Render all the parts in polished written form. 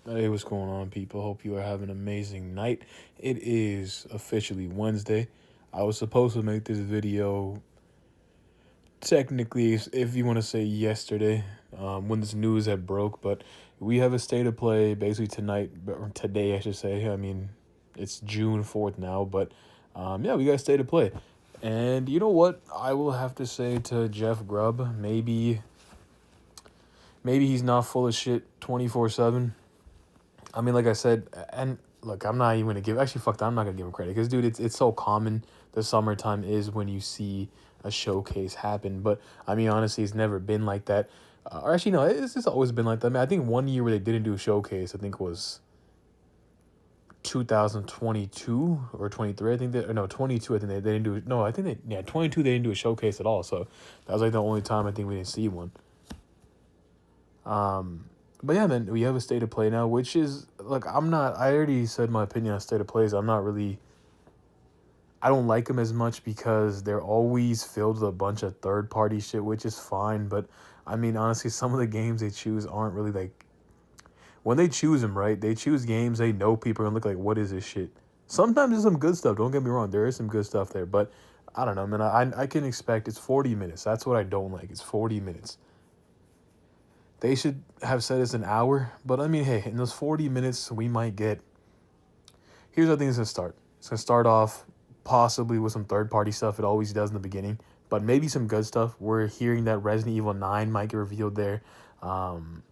Hey, what's going on, people? Hope you are having an amazing night. It is officially Wednesday. I was supposed to make this video technically, if you want to say yesterday, when this news had broke, but we have a state of play basically tonight, or today, I should say. I mean, it's June 4th now, but yeah, we got a state of play. And you know what? I will have to say to Jeff Grubb, maybe he's not full of shit 24/7. I mean, like I said, and look, I'm not even gonna give. Actually, fuck that. I'm not gonna give him credit because, dude, it's so common. The summertime is when you see a showcase happen. But I mean, honestly, it's never been like that. Or actually, no, it's always been like that. I mean, I think one year where they didn't do a showcase, I think was 2022 or 23. I think they, or no, 22. I think they didn't do. No, I think they, yeah, 22. They didn't do a showcase at all. So that was like the only time I think we didn't see one. Um, but yeah, man, we have a state of play now, which is look. I'm not. I already said my opinion on state of plays. I'm not really. I don't like them as much because they're always filled with a bunch of third party shit, which is fine. But I mean, honestly, some of the games they choose aren't really like when they choose them, right? They choose games they know people are gonna look like, what is this shit? Sometimes there's some good stuff. Don't get me wrong. There is some good stuff there, but I don't know, man. I can expect it's 40 minutes. That's what I don't like. It's 40 minutes. They should have said it's an hour, but I mean, hey, in those 40 minutes, we might get. Here's how I think it's gonna start. It's gonna start off possibly with some third party stuff. It always does in the beginning, but maybe some good stuff. We're hearing that Resident Evil 9 might get revealed there. Um,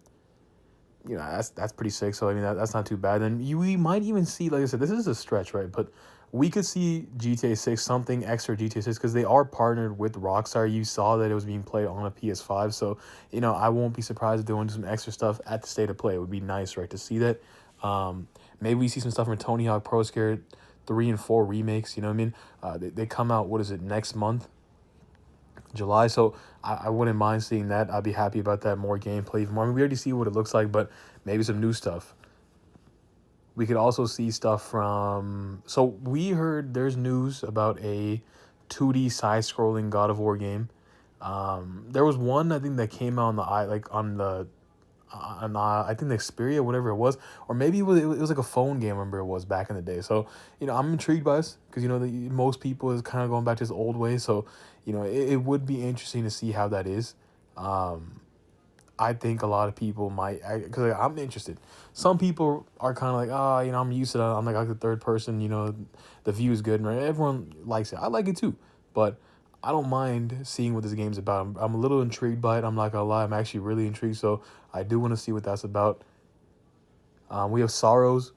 that's pretty sick. So I mean, that's not too bad. And we might even see, like I said, this is a stretch, right? But we could see GTA 6, something extra GTA 6, because they are partnered with Rockstar. You saw that it was being played on a PS5. So, I won't be surprised if they want to do some extra stuff at the state of play. It would be nice, right, to see that. Maybe we see some stuff from Tony Hawk Pro Skater 3 and 4 remakes. You know what I mean? They come out, what is it, next month? July. So I wouldn't mind seeing that. I'd be happy about that. More gameplay, even more. I mean, we already see what it looks like, but maybe some new stuff. We could also see stuff from. So we heard there's news about a 2D side-scrolling God of War game. There was one I think that came out on the I think the Xperia, whatever it was, or maybe it was like a phone game. I remember it was back in the day. So I'm intrigued by this because most people is kind of going back to this old way. So it would be interesting to see how that is. Um, I think a lot of people might, because I'm interested. Some people are kind of like, I'm used to that. I'm like the third person. The view is good, and right? Everyone likes it. I like it too, but I don't mind seeing what this game's about. I'm a little intrigued by it. I'm not gonna lie. I'm actually really intrigued. So I do want to see what that's about. We have Sorrows.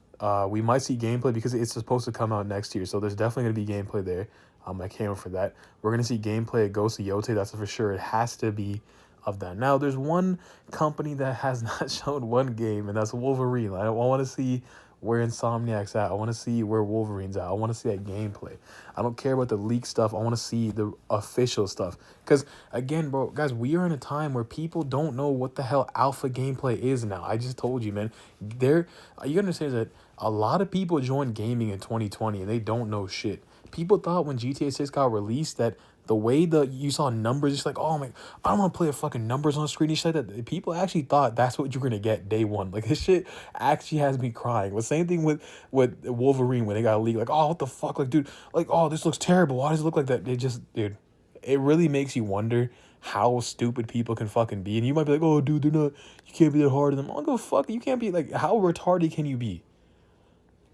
We might see gameplay because it's supposed to come out next year. So there's definitely gonna be gameplay there. I can't wait for that. We're gonna see gameplay at Ghost of Yotei. That's for sure. It has to be of that. Now there's one company that has not shown one game, and that's Wolverine. I want to see where Insomniac's at. I want to see where Wolverine's at. I want to see that gameplay. I don't care about the leak stuff. I want to see the official stuff. Because, again, bro, guys, we are in a time where people don't know what the hell alpha gameplay is now. I just told you, man. You understand that a lot of people joined gaming in 2020 and they don't know shit. People thought when GTA 6 got released that the way you saw numbers, it's like, oh my, I don't want to play a fucking numbers on the screen. You said that people actually thought that's what you're gonna get day one. Like, this shit actually has me crying. The same thing with Wolverine when they got leaked. Like, oh, what the fuck, like, dude, like, oh, this looks terrible. Why does it look like that? Dude, it really makes you wonder how stupid people can fucking be. And you might be like, oh, dude, you can't be that hard on them. I don't give a fuck. You can't be like, how retarded can you be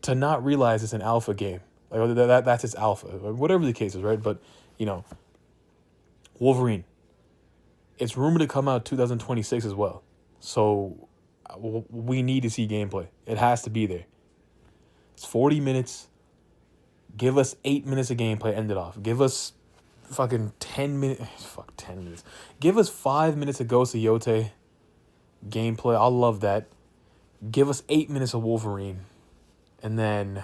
to not realize it's an alpha game? Like, that's its alpha, whatever the case is, right? But you know. Wolverine. It's rumored to come out 2026 as well. So we need to see gameplay. It has to be there. It's 40 minutes. Give us 8 minutes of gameplay. End it off. Give us fucking 10 minutes. Fuck, 10 minutes. Give us 5 minutes of Ghost of Yotei gameplay. I'll love that. Give us 8 minutes of Wolverine. And then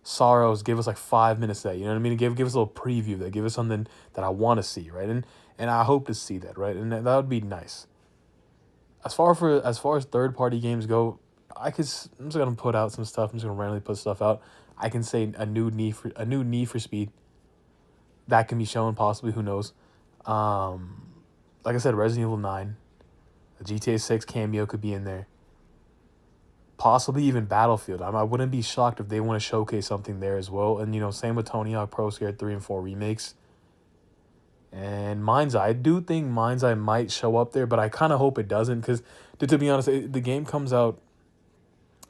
Sorrows, give us like 5 minutes of that. You know what I mean? Give us a little preview of that. Give us something that I want to see, right? And I hope to see that, right? And that would be nice. As far as third party games go, I'm just gonna put out some stuff. I'm just gonna randomly put stuff out. I can say a new Need for Speed that can be shown possibly. Who knows? Like I said, Resident Evil 9, a GTA 6 cameo could be in there. possibly even Battlefield. I wouldn't be shocked if they want to showcase something there as well. And, same with Tony Hawk Pro Skater 3 and 4 remakes. And Mind's Eye. I do think Mind's Eye might show up there, but I kind of hope it doesn't because, to be honest, the game comes out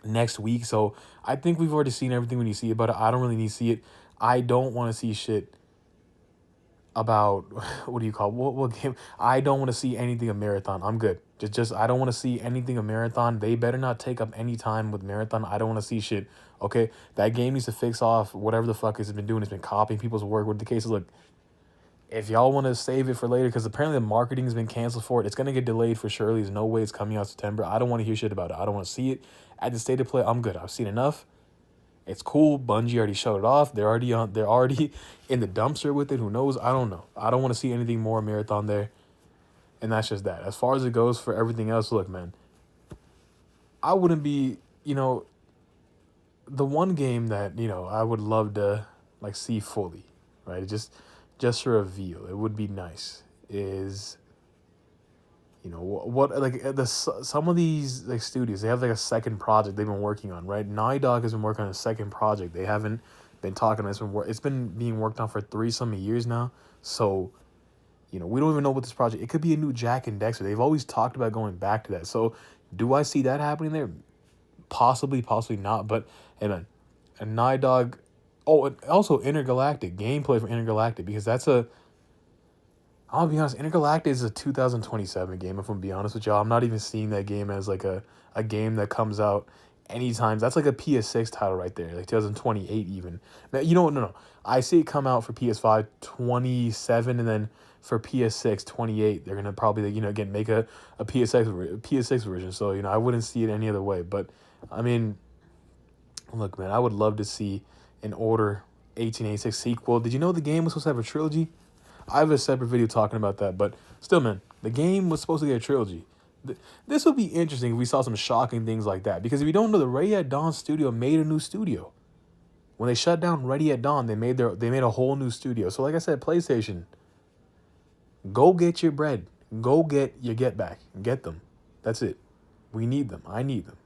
next week. So I think we've already seen everything when you see about it. I don't really need to see it. I don't want to see shit about what do you call what game? I don't want to see anything of Marathon. I'm good. Just I don't want to see anything of Marathon. They better not take up any time with Marathon. I don't want to see shit. Okay, that game needs to fix off whatever the fuck it's been doing. It's been copying people's work. With the cases, look, if y'all want to save it for later, because apparently the marketing has been canceled for it, it's gonna get delayed for surely. There's no way it's coming out September. I don't want to hear shit about it. I don't want to see it at the state of play. I'm good. I've seen enough. It's cool. Bungie already showed it off. They're already in the dumpster with it. Who knows? I don't know. I don't want to see anything more Marathon there. And that's just that. As far as it goes for everything else, look, man, I wouldn't be, the one game that, I would love to like see fully, right? Just to reveal, it would be nice is, what like some of these like studios, they have like a second project they've been working on, right? Naughty Dog has been working on a second project. They haven't been talking. It's been being worked on for 3 some years now. So, we don't even know what this project. It could be a new Jack and Dexter. They've always talked about going back to that. So, do I see that happening there? Possibly not. But hey, man, a Naughty Dog. Oh, and also Intergalactic gameplay for Intergalactic, because I'll be honest, Intergalactic is a 2027 game, if I'm be honest with y'all. I'm not even seeing that game as like a game that comes out anytime. That's like a PS6 title right there, like 2028 even. Now, no. I see it come out for PS5 27, and then for PS6 28. They're going to probably, again, make a PS6 version. So, I wouldn't see it any other way. But, I mean, look, man, I would love to see an Order 1886 sequel. Did you know the game was supposed to have a trilogy? I have a separate video talking about that, but still, man, the game was supposed to get a trilogy. This would be interesting if we saw some shocking things like that, because if you don't know, the Ready at Dawn studio made a new studio. When they shut down Ready at Dawn, they made a whole new studio. So like I said, PlayStation, go get your bread. Go get your get back. Get them. That's it. We need them. I need them.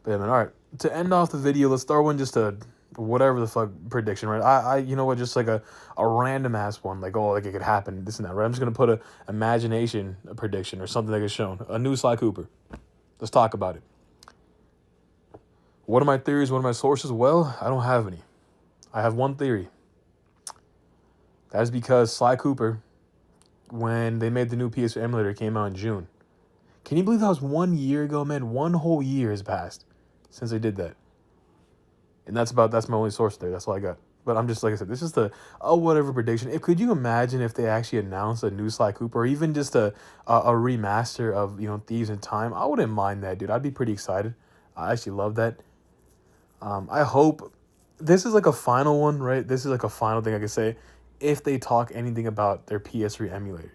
But yeah, man, all right. To end off the video, let's throw in just a whatever the fuck prediction, right? I you know what, just like a random ass one, like, oh, like it could happen, this and that, right? I'm just gonna put a prediction or something that gets shown. A new Sly Cooper. Let's talk about it. What are my theories? What are my sources? Well, I don't have any. I have one theory. That is because Sly Cooper, when they made the new PS4 emulator, came out in June. Can you believe that was 1 year ago, man? 1 whole year has passed since they did that. And that's my only source there. That's all I got. But I'm just, like I said, this is the whatever prediction. Could you imagine if they actually announced a new Sly Cooper, or even just a remaster of, Thieves in Time? I wouldn't mind that, dude. I'd be pretty excited. I actually love that. I hope this is like a final one, right? This is like a final thing I could say. If they talk anything about their PS3 emulator.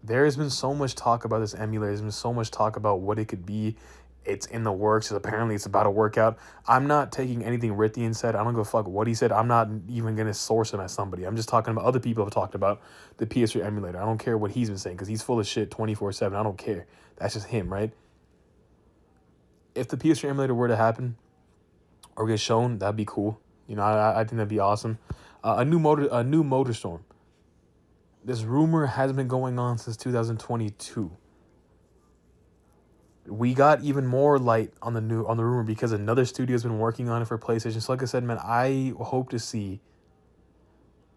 There has been so much talk about this emulator. There's been so much talk about what it could be. It's in the works. Apparently, it's about to work out. I'm not taking anything Rithian said. I don't give a fuck what he said. I'm not even going to source him as somebody. I'm just talking about other people have talked about the PS3 emulator. I don't care what he's been saying, because he's full of shit 24/7. I don't care. That's just him, right? If the PS3 emulator were to happen or get shown, that'd be cool. I think that'd be awesome. A new MotorStorm. This rumor has been going on since 2022. We got even more light on the rumor because another studio has been working on it for PlayStation. So like I said, man, I hope to see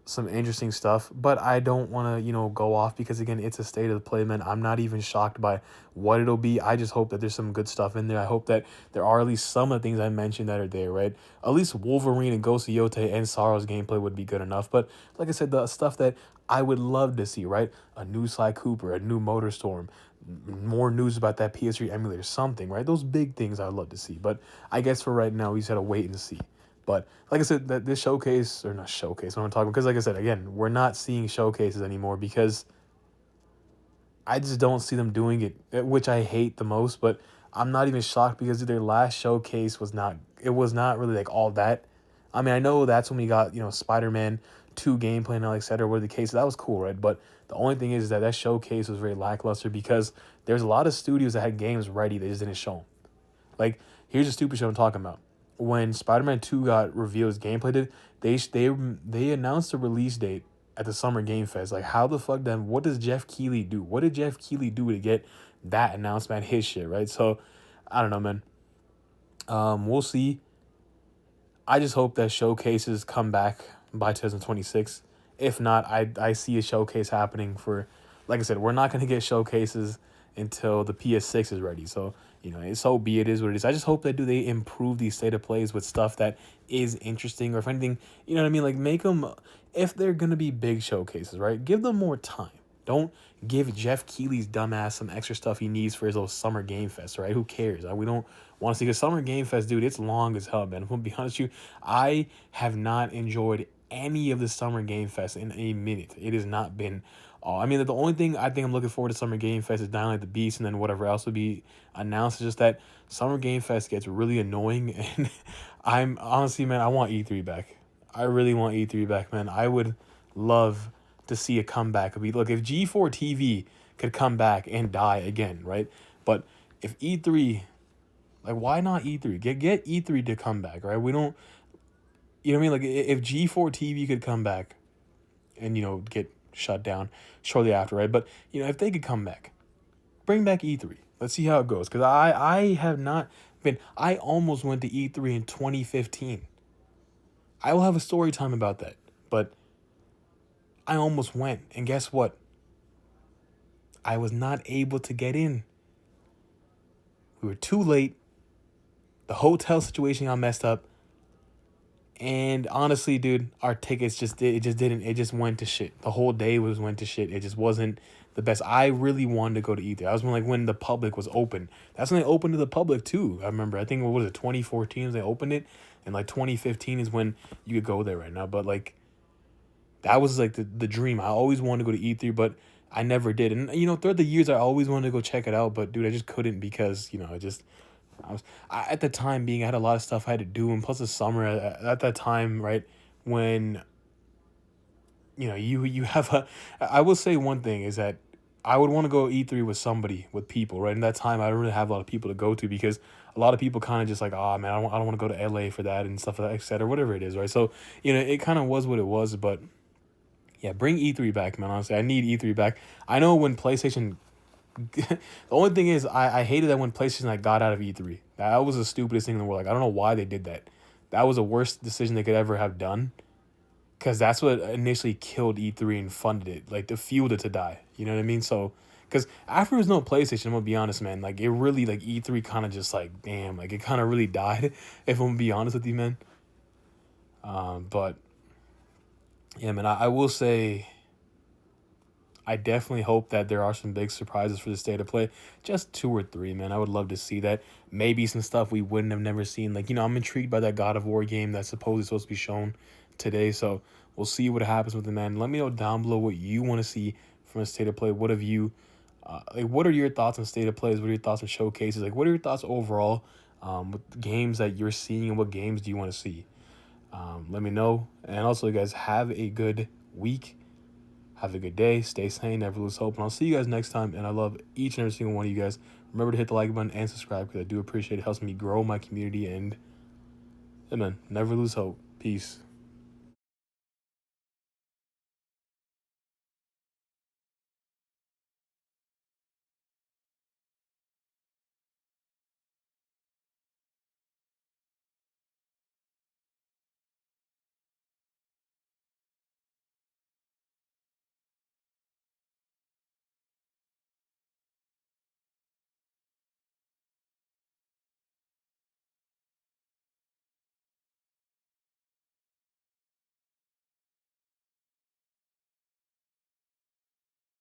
some interesting stuff, but I don't want to, go off, because again, it's a state of the play, man. I'm not even shocked by what it'll be. I just hope that there's some good stuff in there. I hope that there are at least some of the things I mentioned that are there, right? At least Wolverine and Ghost of Yotei and Sorrow's gameplay would be good enough. But like I said, the stuff that I would love to see, right? A new Sly Cooper, a new MotorStorm, more news about that PS3 emulator, something, right? Those big things I'd love to see. But I guess for right now, we just got to wait and see. But like I said, that this showcase, or not showcase, what I'm talking, because like I said, again, we're not seeing showcases anymore, because I just don't see them doing it, which I hate the most. But I'm not even shocked, because their last showcase was not really like all that. I mean, I know that's when we got, Spider-Man 2 gameplay and all, etc. Whatever the case, that was cool, right? But the only thing is that showcase was very lackluster, because there's a lot of studios that had games ready, they just didn't show them. Like, here's the stupid shit I'm talking about. When Spider-Man 2 got revealed as gameplay, they announced the release date at the Summer Game Fest. Like, how the fuck then? What does Jeff Keighley do? What did Jeff Keighley do to get that announcement? His shit, right? So, I don't know, man. We'll see. I just hope that showcases come back by 2026. If not, I see a showcase happening for, like I said, we're not going to get showcases until the PS6 is ready. So, so be it, is what it is. I just hope that they improve these state of plays with stuff that is interesting, or if anything, you know what I mean? Like, make them, if they're going to be big showcases, right? Give them more time. Don't give Jeff Keighley's dumbass some extra stuff he needs for his little Summer Game Fest, right? Who cares? We don't want to see, because Summer Game Fest, dude, it's long as hell, man. I'm going to be honest with you. I have not enjoyed any of the Summer Game Fest in a minute. It has not been all. I mean, the only thing I think I'm looking forward to Summer Game Fest is Dying Like the Beast, and then whatever else will be announced. It's just that Summer Game Fest gets really annoying, and I'm honestly, man, I want E3 back. I really want E3 back, man. I would love to see a comeback. Look, if G4 TV could come back and die again, right? But if E3, like, why not E3? Get E3 to come back, right? We don't, you know what I mean? Like, if G4 TV could come back and, get shut down shortly after, right? But, if they could come back, bring back E3. Let's see how it goes. Because I have not been, I almost went to E3 in 2015. I will have a story time about that. But I almost went. And guess what? I was not able to get in. We were too late. The hotel situation got messed up. And honestly, dude, our tickets it just went to shit. The whole day went to shit. It just wasn't the best. I really wanted to go to E3. I was when the public was open. That's when they opened to the public too. I remember. I think, what was it, 2014 they opened it, and 2015 is when you could go there right now. But that was the dream. I always wanted to go to E3, but I never did. And throughout the years, I always wanted to go check it out, but dude, I just couldn't, because at the time I had a lot of stuff I had to do, and plus the summer at that time, right, when you have I will say one thing is that I would want to go E3 with people, right? In that time, I don't really have a lot of people to go to, because a lot of people kind of just oh man, I don't want to go to LA for that and stuff like that, etc. Whatever it is, right? So it kind of was what it was, but yeah, bring E3 back, man. Honestly, I need E3 back. I know when PlayStation. The only thing is, I hated that when PlayStation got out of E3. That was the stupidest thing in the world. I don't know why they did that. That was the worst decision they could ever have done, because that's what initially killed E3 and funded it, to fueled it to die. You know what I mean? So, because after there was no PlayStation, I'm gonna be honest, man. It really E3 kind of just damn, it kind of really died. If I'm gonna be honest with you, man. But yeah, man, I will say, I definitely hope that there are some big surprises for the state of play. Just 2 or 3, man. I would love to see that. Maybe some stuff we wouldn't have never seen. I'm intrigued by that God of War game that's supposedly supposed to be shown today. So we'll see what happens with it, man. Let me know down below what you want to see from a state of play. What have you, what are your thoughts on state of plays? What are your thoughts on showcases? What are your thoughts overall with games that you're seeing, and what games do you want to see? Let me know. And also, you guys, have a good week. Have a good day. Stay sane. Never lose hope. And I'll see you guys next time. And I love each and every single one of you guys. Remember to hit the like button and subscribe, because I do appreciate it. It helps me grow my community. And man, never lose hope. Peace.